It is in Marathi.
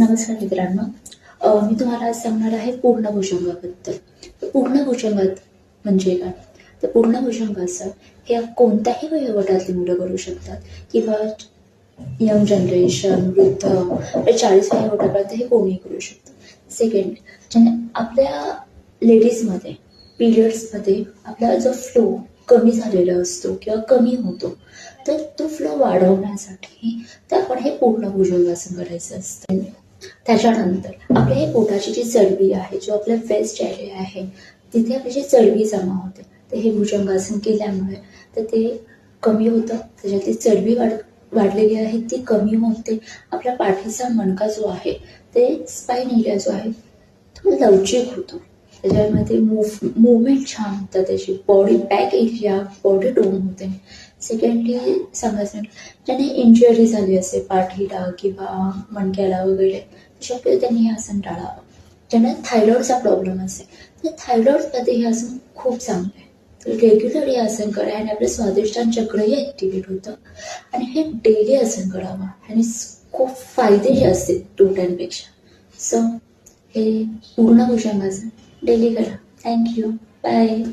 नमस्कार मित्रांनो. मी तुम्हाला आज सांगणार आहे पूर्ण भुजंगाबद्दल. तर पूर्ण भुजंगात म्हणजे काय? तर पूर्ण भुजंगासन हे कोणत्याही वयोगटातली मुलं करू शकतात किंवा यंग जनरेशन, वृद्ध, 40 वयोगटापर्यंत हे कोणीही करू शकतं. सेकंड, ज्याने आपल्या लेडीजमध्ये पिरियड्समध्ये आपला जो फ्लो कमी झालेला असतो किंवा कमी होतो, तर तो फ्लो वाढवण्यासाठी तर आपण हे पूर्ण भुजंगासन करायचं असतं. त्याच्यानंतर आपल्या हे पोटाची जी चरबी आहे, जो आपला वेस्ट एरिया आहे, तिथे आपली जी चरबी जमा होते, तर हे भुजंगासन केल्यामुळे तर ते कमी होतं. त्याच्यातली चरबी वाढलेली आहे ती कमी होते. आपल्या पाठीचा मणका जो आहे, ते स्पाइन एरिया जो आहे तो लवचिक होतो. त्याच्यामध्ये मूवमेंट छान होतं, त्याची body back area body tone होते. सेकंडली सांगायचं ज्याने इंजुरी झाली असेल पाठीला किंवा मणक्याला वगैरे, शक्यतो त्यांनी हे आसन टाळावं. ज्यांना थायरॉइडचा प्रॉब्लेम असेल तर थायरॉइडमध्ये हे आसन खूप चांगलं आहे. तर रेग्युलर हे आसन करा आणि आपलं स्वादिष्टान चक्रही ॲक्टिवेट होतं आणि हे डेली आसन करावं आणि खूप फायदे जे असतील तोट्यांपेक्षा. सो हे पूर्ण भुजंगासन डेली करा. थँक्यू. बाय.